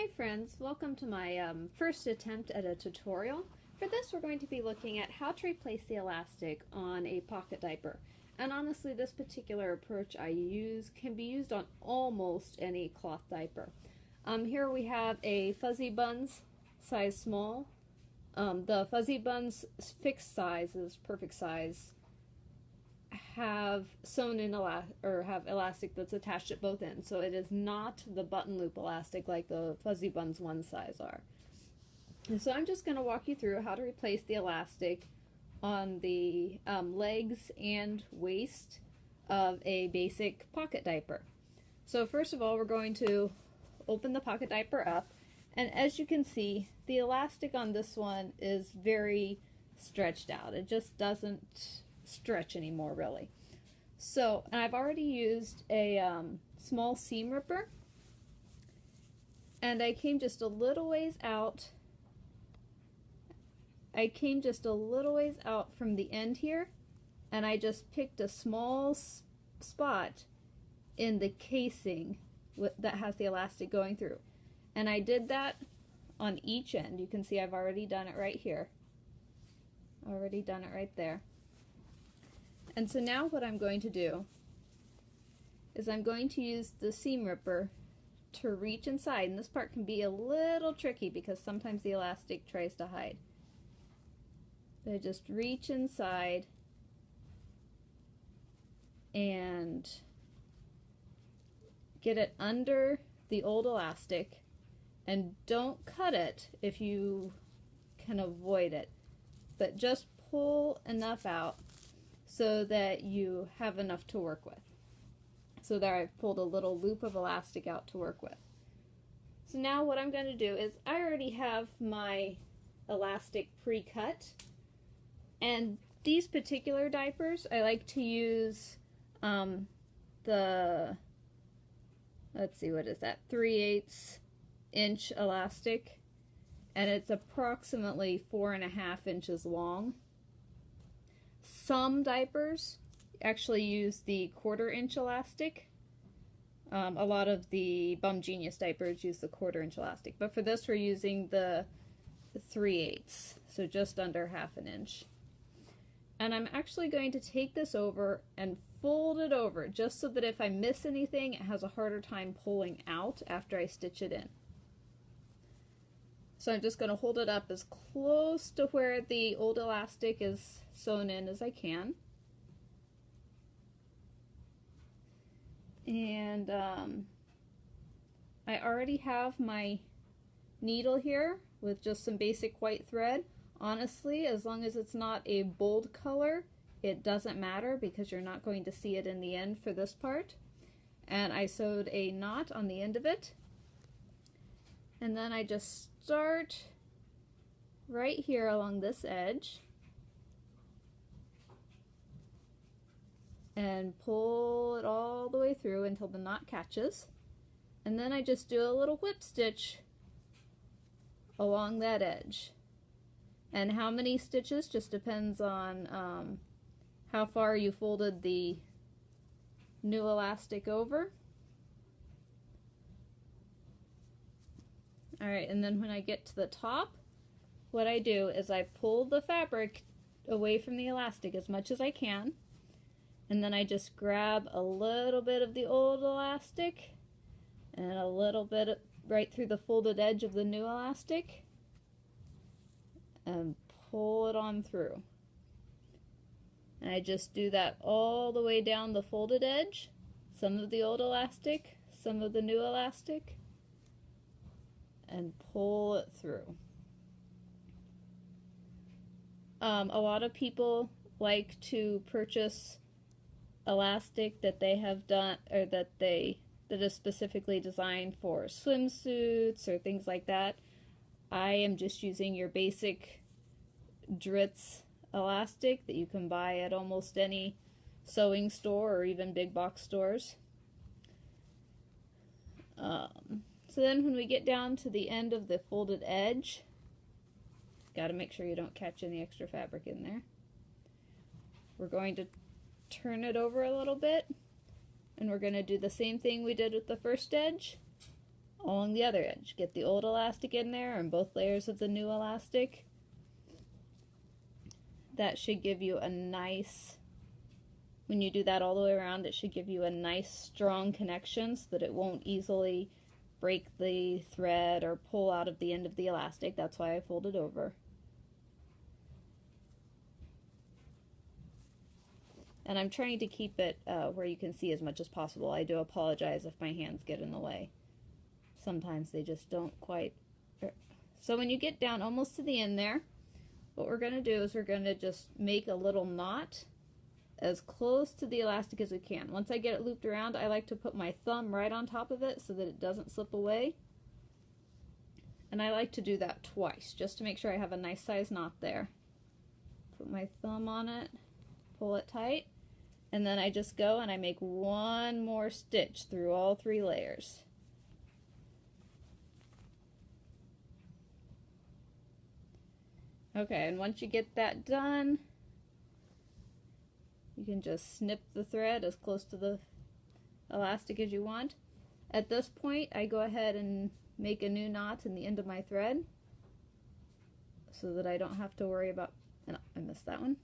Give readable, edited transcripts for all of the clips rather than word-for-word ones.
Hi friends, welcome to my first attempt at a tutorial. For this we're going to be looking at how to replace the elastic on a pocket diaper. And honestly, this particular approach I use can be used on almost any cloth diaper. Here we have a Fuzzibunz size small. The Fuzzibunz fixed size is perfect size. Have sewn in have elastic that's attached at both ends, so it is not the button loop elastic like the Fuzzibunz one size are. And so I'm just going to walk you through how to replace the elastic on the legs and waist of a basic pocket diaper. So first of all, we're going to open the pocket diaper up, and as you can see, the elastic on this one is very stretched out. It just doesn't stretch anymore, really. So, and I've already used a small seam ripper, and I came just a little ways out. From the end here, and I just picked a small spot in the casing that has the elastic going through. And I did that on each end. You can see I've already done it right here. Already done it right there. And so now what I'm going to do is I'm going to use the seam ripper to reach inside, and this part can be a little tricky because sometimes the elastic tries to hide. So I just reach inside and get it under the old elastic, and don't cut it if you can avoid it, but just pull enough out so that you have enough to work with. So there I've pulled a little loop of elastic out to work with. So now what I'm going to do is I already have my elastic pre-cut, and these particular diapers I like to use the, let's see, what is that, 3/8 inch elastic, and it's approximately 4.5 inches long. Some diapers actually use the 1/4 inch elastic. A lot of the Bum Genius diapers use the 1/4 inch elastic, but for this we're using the 3/8, so just under 1/2 inch. And I'm actually going to take this over and fold it over just so that if I miss anything, it has a harder time pulling out after I stitch it in. So I'm just going to hold it up as close to where the old elastic is sewn in as I can. And I already have my needle here with just some basic white thread. Honestly, as long as it's not a bold color, it doesn't matter because you're not going to see it in the end for this part. And I sewed a knot on the end of it. And then I just start right here along this edge and pull it all the way through until the knot catches. And then I just do a little whip stitch along that edge. And how many stitches just depends on how far you folded the new elastic over. Alright, and then when I get to the top, what I do is I pull the fabric away from the elastic as much as I can, and then I just grab a little bit of the old elastic and a little bit right through the folded edge of the new elastic and pull it on through. And I just do that all the way down the folded edge, some of the old elastic, some of the new elastic, and pull it through. A lot of people like to purchase elastic that they have done, or that is specifically designed for swimsuits or things like that. I am just using your basic Dritz elastic that you can buy at almost any sewing store or even big box stores. So then when we get down to the end of the folded edge, got to make sure you don't catch any extra fabric in there. We're going to turn it over a little bit, and we're going to do the same thing we did with the first edge along the other edge. Get the old elastic in there and both layers of the new elastic. That should give you a nice, when you do that all the way around, it should give you a nice strong connection so that it won't easily break the thread or pull out of the end of the elastic. That's why I fold it over. And I'm trying to keep it where you can see as much as possible. I do apologize if my hands get in the way. Sometimes they just don't quite. So when you get down almost to the end there, what we're going to do is we're going to just make a little knot as close to the elastic as we can. Once I get it looped around, I like to put my thumb right on top of it so that it doesn't slip away. And I like to do that twice, just to make sure I have a nice size knot there. Put my thumb on it, pull it tight, and then I just go and I make one more stitch through all 3 layers. Okay, and once you get that done, you can just snip the thread as close to the elastic as you want. At this point, I go ahead and make a new knot in the end of my thread so that I don't have to worry about, and I missed that one,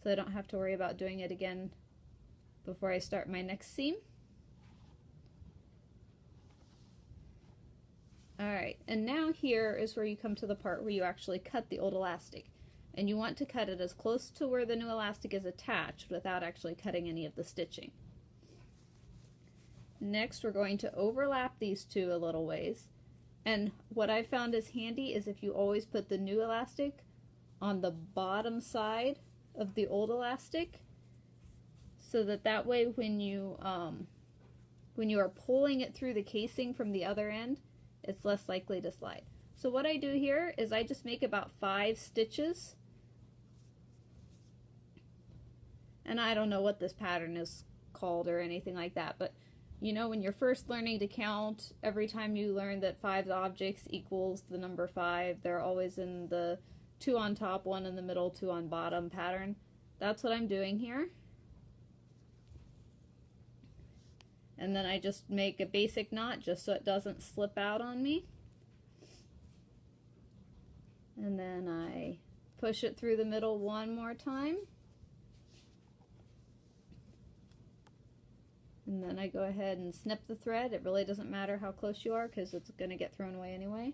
so I don't have to worry about doing it again before I start my next seam. Alright, and now here is where you come to the part where you actually cut the old elastic. And you want to cut it as close to where the new elastic is attached without actually cutting any of the stitching. Next, we're going to overlap these 2 a little ways. And what I found is handy is if you always put the new elastic on the bottom side of the old elastic, so that way when you are pulling it through the casing from the other end, it's less likely to slide. So what I do here is I just make about 5 stitches. And I don't know what this pattern is called or anything like that, but you know, when you're first learning to count, every time you learn that 5 objects equals the number 5, they're always in the 2 on top, 1 in the middle, 2 on bottom pattern. That's what I'm doing here. And then I just make a basic knot just so it doesn't slip out on me. And then I push it through the middle one more time. And then I go ahead and snip the thread. It really doesn't matter how close you are because it's going to get thrown away anyway.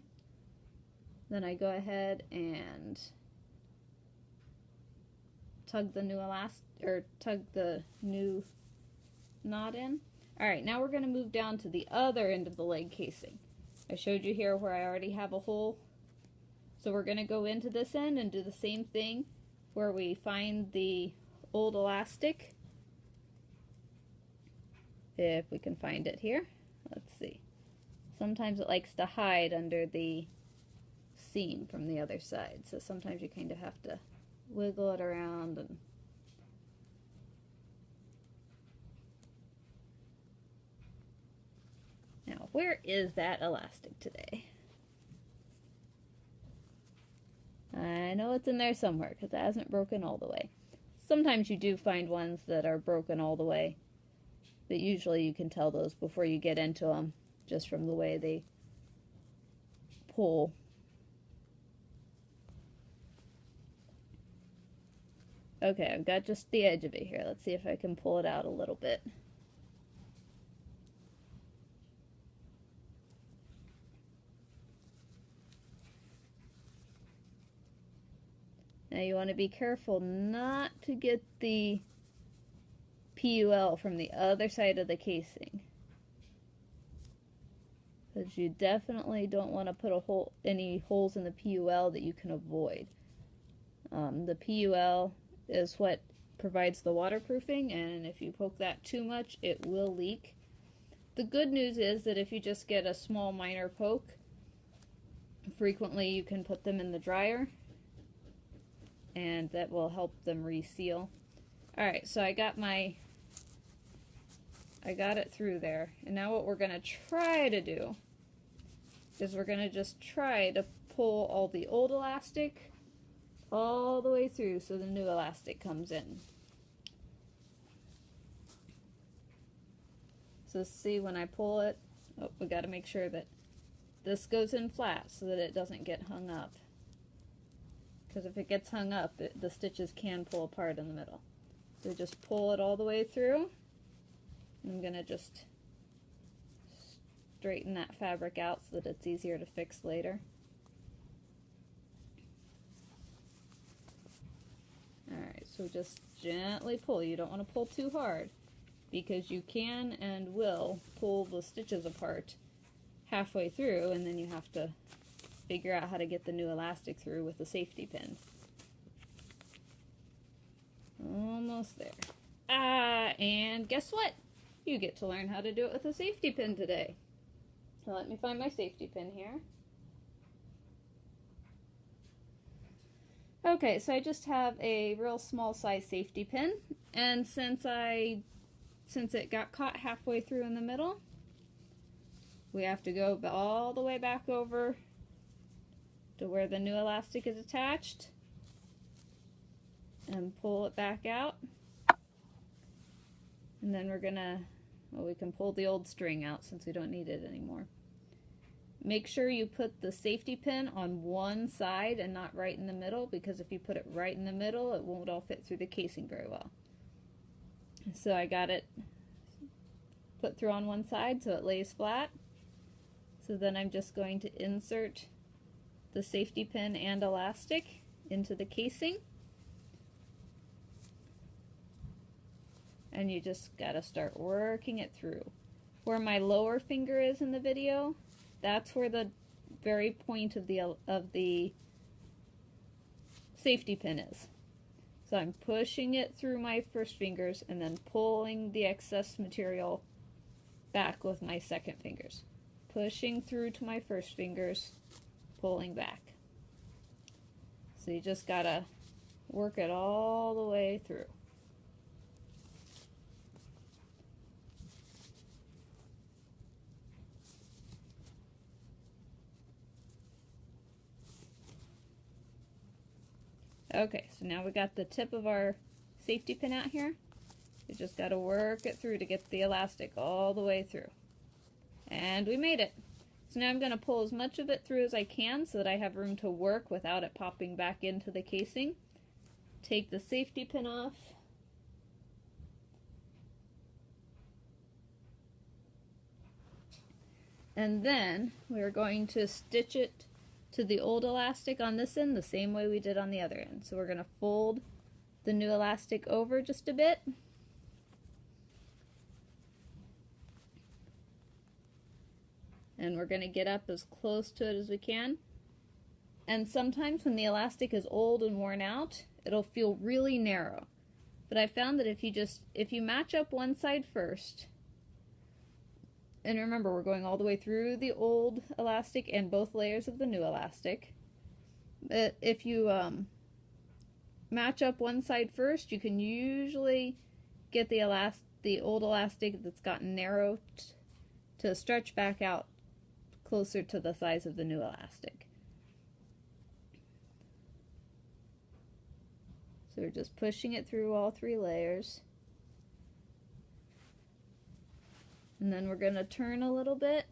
Then I go ahead and tug the new tug the new knot in. Alright, now we're going to move down to the other end of the leg casing. I showed you here where I already have a hole. So we're going to go into this end and do the same thing where we find the old elastic. If we can find it here. Let's see. Sometimes it likes to hide under the seam from the other side. So sometimes you kind of have to wiggle it around and now, where is that elastic today? I know it's in there somewhere because it hasn't broken all the way. Sometimes you do find ones that are broken all the way, but usually you can tell those before you get into them just from the way they pull. Okay, I've got just the edge of it here. Let's see if I can pull it out a little bit. Now you want to be careful not to get the PUL from the other side of the casing, because you definitely don't want to put any holes in the PUL that you can avoid. The PUL is what provides the waterproofing, and if you poke that too much, it will leak. The good news is that if you just get a small minor poke, frequently you can put them in the dryer and that will help them reseal. Alright, so I got it through there, and now what we're going to try to do is we're going to just try to pull all the old elastic all the way through so the new elastic comes in. So see, when I pull it, Oh, we got to make sure that this goes in flat so that it doesn't get hung up. Because if it gets hung up, the stitches can pull apart in the middle. So just pull it all the way through. I'm going to just straighten that fabric out so that it's easier to fix later. Alright, so just gently pull. You don't want to pull too hard because you can and will pull the stitches apart halfway through, and then you have to figure out how to get the new elastic through with the safety pin. Almost there. And guess what? You get to learn how to do it with a safety pin today. So let me find my safety pin here. Okay, so I just have a real small size safety pin, and since it got caught halfway through in the middle, we have to go all the way back over to where the new elastic is attached and pull it back out. And then we're gonna, well, we can pull the old string out since we don't need it anymore. Make sure you put the safety pin on one side and not right in the middle, because if you put it right in the middle, it won't all fit through the casing very well. So I got it put through on one side so it lays flat. So then I'm just going to insert the safety pin and elastic into the casing. And you just gotta start working it through. Where my lower finger is in the video, that's where the very point of the safety pin is. So I'm pushing it through my first fingers and then pulling the excess material back with my second fingers. Pushing through to my first fingers, pulling back. So you just gotta work it all the way through. Okay, so now we got the tip of our safety pin out here. You just got to work it through to get the elastic all the way through. And we made it. So now I'm going to pull as much of it through as I can so that I have room to work without it popping back into the casing. Take the safety pin off. And then we're going to stitch it to the old elastic on this end the same way we did on the other end. So we're going to fold the new elastic over just a bit. And we're going to get up as close to it as we can. And sometimes when the elastic is old and worn out, it'll feel really narrow. But I found that if you match up one side first, and remember, we're going all the way through the old elastic and both layers of the new elastic. But if you match up one side first, you can usually get the old elastic that's gotten narrow to stretch back out closer to the size of the new elastic. So we're just pushing it through all three layers. And then we're going to turn a little bit.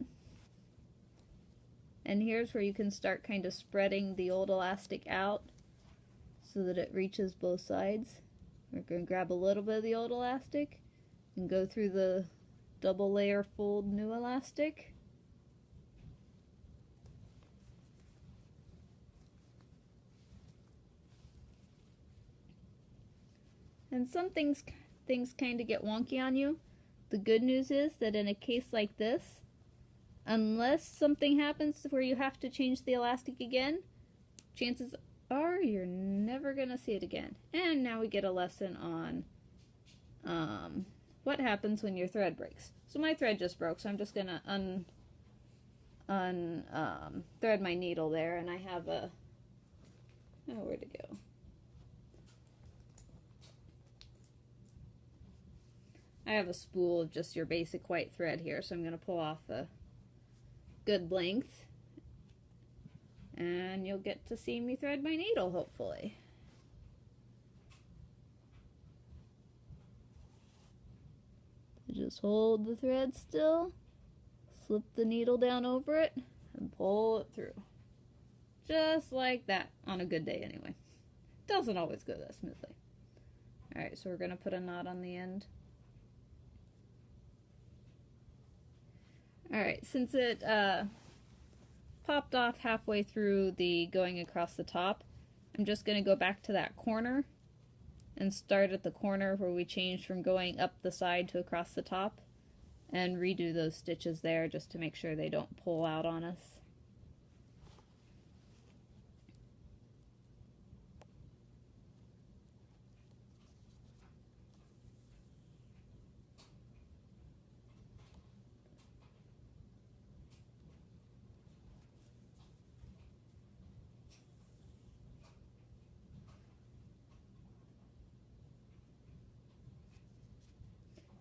And here's where you can start kind of spreading the old elastic out so that it reaches both sides. We're going to grab a little bit of the old elastic and go through the double layer fold new elastic. And some things kind of get wonky on you. The good news is that in a case like this, unless something happens where you have to change the elastic again, chances are you're never going to see it again. And now we get a lesson on what happens when your thread breaks. So my thread just broke, so I'm just going to thread my needle there, and I have a, oh, where'd it go? I have a spool of just your basic white thread here, so I'm going to pull off a good length, and you'll get to see me thread my needle, hopefully. Just hold the thread still, Slip the needle down over it and pull it through. Just like that, on a good day anyway. Doesn't always go that smoothly. Alright, so we're going to put a knot on the end. Alright, since it popped off halfway through the going across the top, I'm just going to go back to that corner and start at the corner where we changed from going up the side to across the top and redo those stitches there just to make sure they don't pull out on us.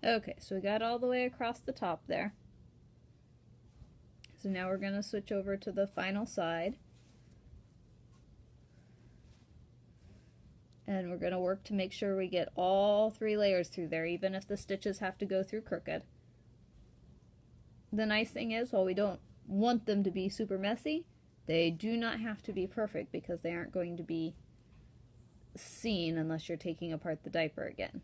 Okay, so we got all the way across the top there. So now we're going to switch over to the final side. And we're going to work to make sure we get all 3 layers through there, even if the stitches have to go through crooked. The nice thing is, while we don't want them to be super messy, they do not have to be perfect because they aren't going to be seen unless you're taking apart the diaper again.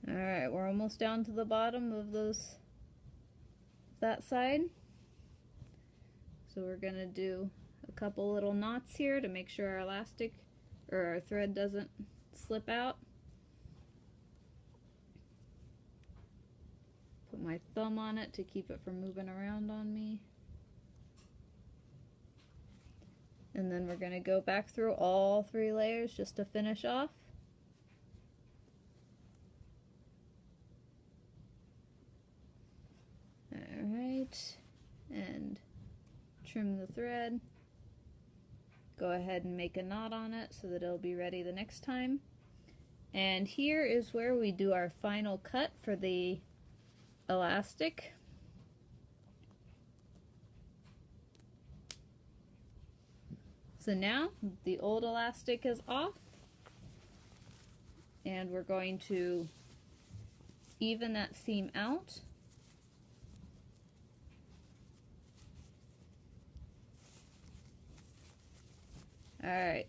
Alright, we're almost down to the bottom of that side. So we're going to do a couple little knots here to make sure our elastic or our thread doesn't slip out. Put my thumb on it to keep it from moving around on me. And then we're going to go back through all 3 layers just to finish off. Alright, and trim the thread. Go ahead and make a knot on it so that it'll be ready the next time. And here is where we do our final cut for the elastic. So now the old elastic is off, and we're going to even that seam out. Alright,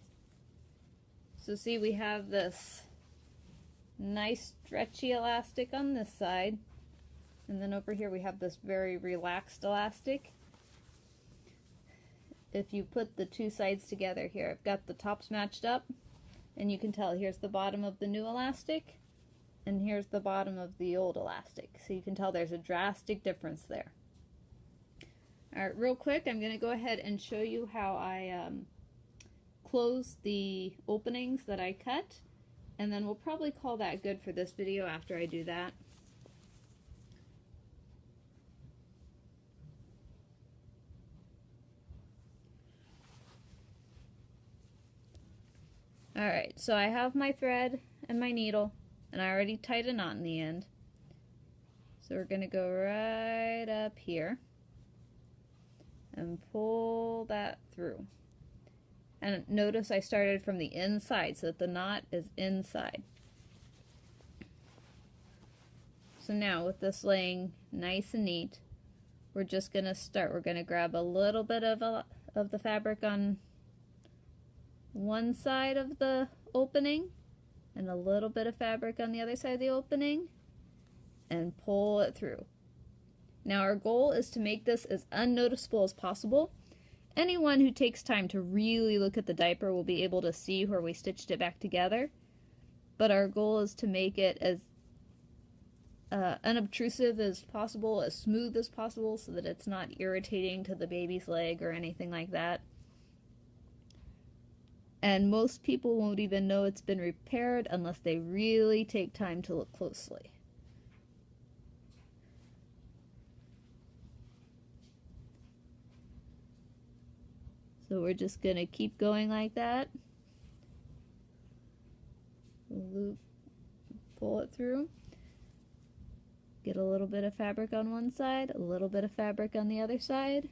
so see, we have this nice stretchy elastic on this side, and then over here we have this very relaxed elastic. If you put the 2 sides together here, I've got the tops matched up, and you can tell here's the bottom of the new elastic, and here's the bottom of the old elastic. So you can tell there's a drastic difference there. Alright, real quick, I'm going to go ahead and show you how I close the openings that I cut, and then we'll probably call that good for this video after I do that. Alright, so I have my thread and my needle, and I already tied a knot in the end. So we're going to go right up here and pull that through. And notice I started from the inside so that the knot is inside. So now with this laying nice and neat, we're just going to start. We're going to grab a little bit of the fabric on one side of the opening and a little bit of fabric on the other side of the opening and pull it through. Now our goal is to make this as unnoticeable as possible. Anyone who takes time to really look at the diaper will be able to see where we stitched it back together, but our goal is to make it as unobtrusive as possible, as smooth as possible, so that it's not irritating to the baby's leg or anything like that. And most people won't even know it's been repaired unless they really take time to look closely. So we're just going to keep going like that. Loop, pull it through. Get a little bit of fabric on one side, a little bit of fabric on the other side.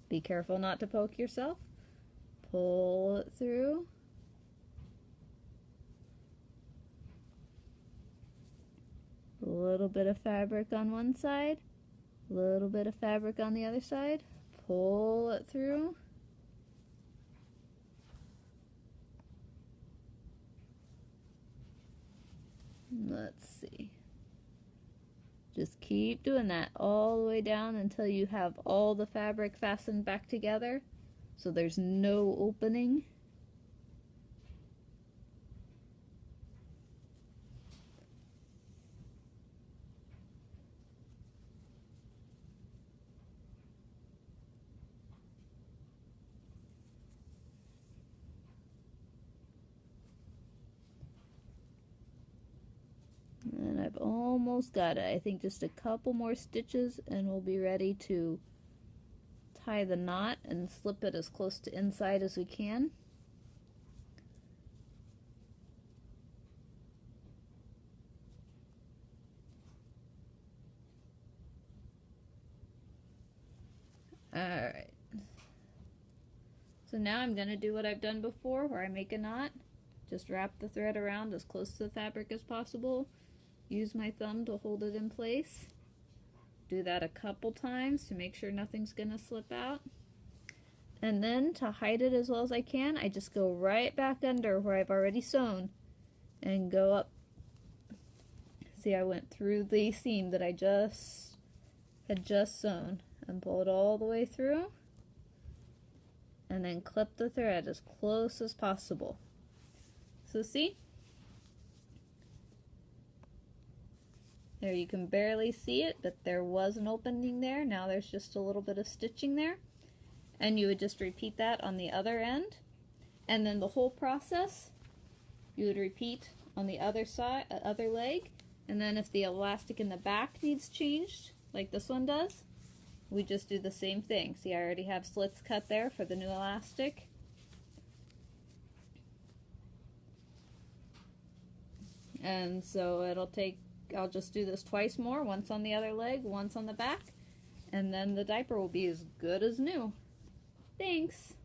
Be careful not to poke yourself. Pull it through. A little bit of fabric on one side, a little bit of fabric on the other side. Pull it through. Let's see. Just keep doing that all the way down until you have all the fabric fastened back together, so there's no opening. And I've almost got it. I think just a couple more stitches and we'll be ready to tie the knot and slip it as close to inside as we can. Alright. So now I'm going to do what I've done before, where I make a knot. Just wrap the thread around as close to the fabric as possible. Use my thumb to hold it in place. Do that a couple times to make sure nothing's going to slip out. And then to hide it as well as I can, I just go right back under where I've already sewn and go up. See, I went through the seam that I had just sewn and pull it all the way through. And then clip the thread as close as possible. So see? There, you can barely see it, but there was an opening there. Now there's just a little bit of stitching there. And you would just repeat that on the other end. And then the whole process, you would repeat on the other side, other leg. And then if the elastic in the back needs changed, like this one does, we just do the same thing. See, I already have slits cut there for the new elastic. And so I'll just do this twice more, once on the other leg, once on the back, and then the diaper will be as good as new. Thanks!